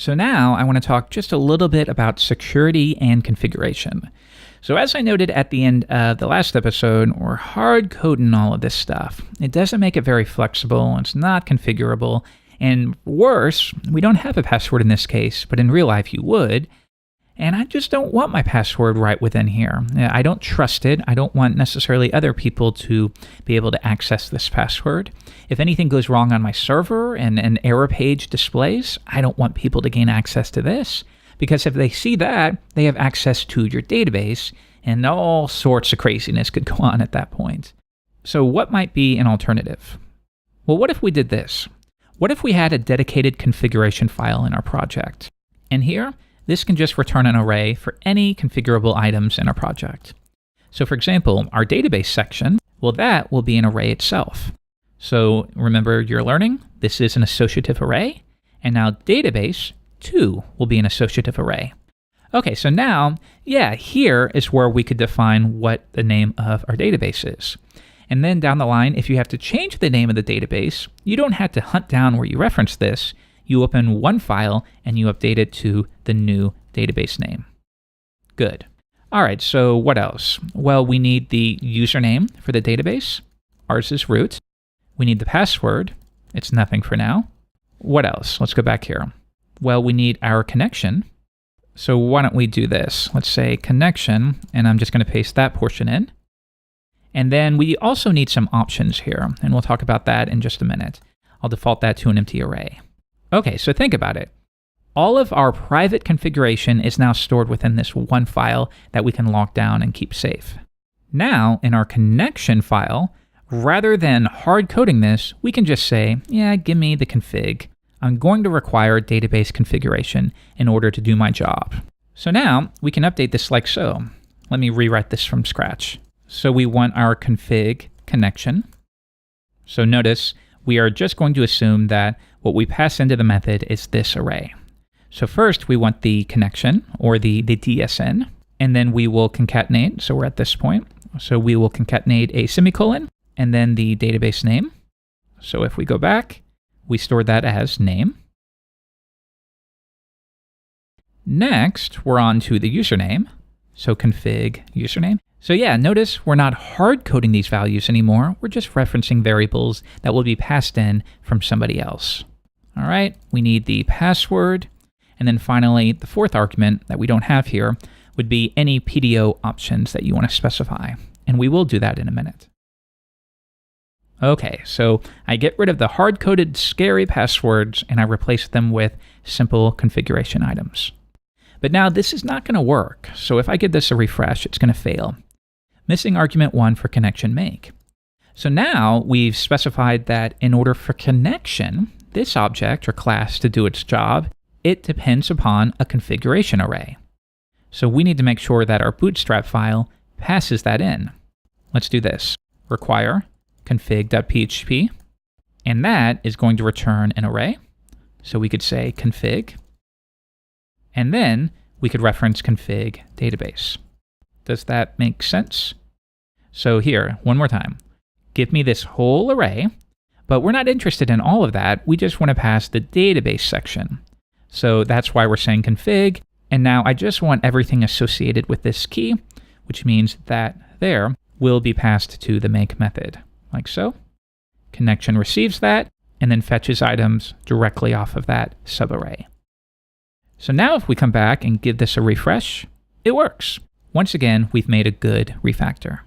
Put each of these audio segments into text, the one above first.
So now I want to talk just a little bit about security and configuration. So as I noted at the end of the last episode, we're hard coding all of this stuff. It doesn't make it very flexible, it's not configurable, and worse, we don't have a password in this case, but in real life you would. And I just don't want my password right within here. I don't trust it. I don't want necessarily other people to be able to access this password. If anything goes wrong on my server and an error page displays, I don't want people to gain access to this. Because if they see that, they have access to your database, and all sorts of craziness could go on at that point. So what might be an alternative? Well, what if we did this? What if we had a dedicated configuration file in our project? And here, this can just return an array for any configurable items in our project. So for example, our database section, well, that will be an array itself. So remember your learning, this is an associative array, and now database 2 will be an associative array. Okay, so now, here is where we could define what the name of our database is. And then down the line, if you have to change the name of the database, you don't have to hunt down where you reference this. You open one file and you update it to the new database name. Good. All right, so what else? Well, we need the username for the database. Ours is root. We need the password. It's nothing for now. What else? Let's go back here. Well, we need our connection. So why don't we do this? Let's say connection, and I'm just going to paste that portion in. And then we also need some options here, and we'll talk about that in just a minute. I'll default that to an empty array. Okay, so think about it. All of our private configuration is now stored within this one file that we can lock down and keep safe. Now, in our connection file, rather than hard coding this, we can just say, give me the config. I'm going to require database configuration in order to do my job. So now we can update this like so. Let me rewrite this from scratch. So we want our config connection. So notice we are just going to assume that what we pass into the method is this array. So first we want the connection or the DSN, and then we will concatenate. So we're at this point. So we will concatenate a semicolon and then the database name. So if we go back, we store that as name. Next, we're on to the username. So config username. So notice we're not hard coding these values anymore. We're just referencing variables that will be passed in from somebody else. All right, we need the password. And then finally, the fourth argument that we don't have here would be any PDO options that you want to specify. And we will do that in a minute. Okay, so I get rid of the hard-coded scary passwords and I replace them with simple configuration items. But now this is not going to work. So if I give this a refresh, it's going to fail. Missing argument 1 for connection make. So now we've specified that in order for connection, this object or class to do its job, it depends upon a configuration array. So we need to make sure that our bootstrap file passes that in. Let's do this. Require config.php, and that is going to return an array. So we could say config, and then we could reference config database. Does that make sense? So here, one more time. Give me this whole array, but we're not interested in all of that. We just want to pass the database section. So that's why we're saying config, and now I just want everything associated with this key, which means that there will be passed to the make method, like so. Connection receives that, and then fetches items directly off of that subarray. So now if we come back and give this a refresh, it works. Once again, we've made a good refactor.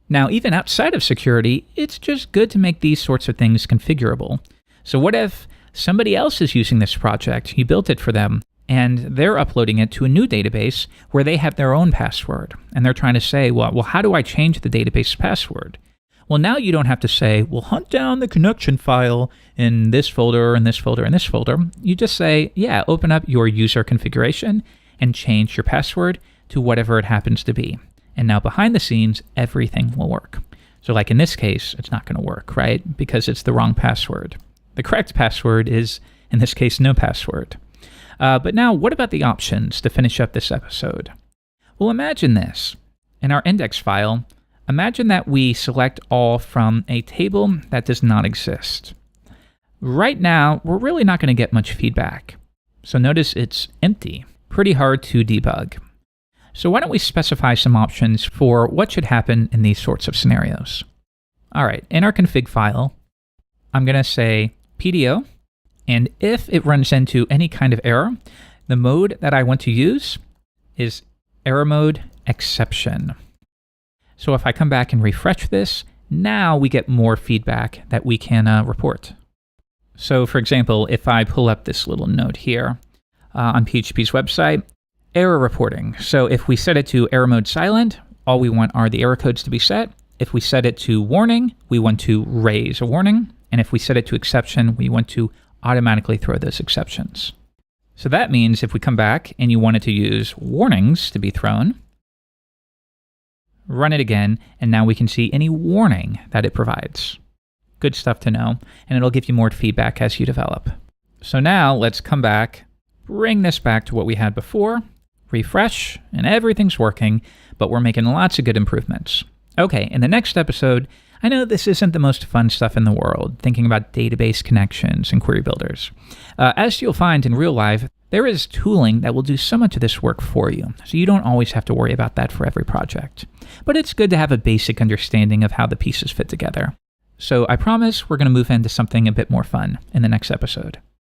Now, even outside of security, it's just good to make these sorts of things configurable. So what if somebody else is using this project, you built it for them, and they're uploading it to a new database where they have their own password, and they're trying to say, well, how do I change the database password? Well, now you don't have to say, well, hunt down the connection file in this folder, and this folder, and this folder. You just say, open up your user configuration and change your password to whatever it happens to be. And now behind the scenes, everything will work. So like in this case, it's not going to work, right? Because it's the wrong password. The correct password is, in this case, no password. But now, what about the options to finish up this episode? Well, imagine this. In our index file, imagine that we select all from a table that does not exist. Right now, we're really not going to get much feedback. So notice it's empty, pretty hard to debug. So why don't we specify some options for what should happen in these sorts of scenarios? All right, in our config file, I'm going to say PDO, and if it runs into any kind of error, the mode that I want to use is error mode exception. So if I come back and refresh this, now we get more feedback that we can report. So for example, if I pull up this little note here on PHP's website, error reporting. So if we set it to error mode silent, all we want are the error codes to be set. If we set it to warning, we want to raise a warning. And if we set it to exception, we want to automatically throw those exceptions. So that means if we come back and you wanted to use warnings to be thrown, run it again, and now we can see any warning that it provides. Good stuff to know, and it'll give you more feedback as you develop. So now let's come back, bring this back to what we had before, refresh, and everything's working, but we're making lots of good improvements. Okay, in the next episode, I know this isn't the most fun stuff in the world, thinking about database connections and query builders. As you'll find in real life, there is tooling that will do so much of this work for you, so you don't always have to worry about that for every project. But it's good to have a basic understanding of how the pieces fit together. So I promise we're going to move into something a bit more fun in the next episode.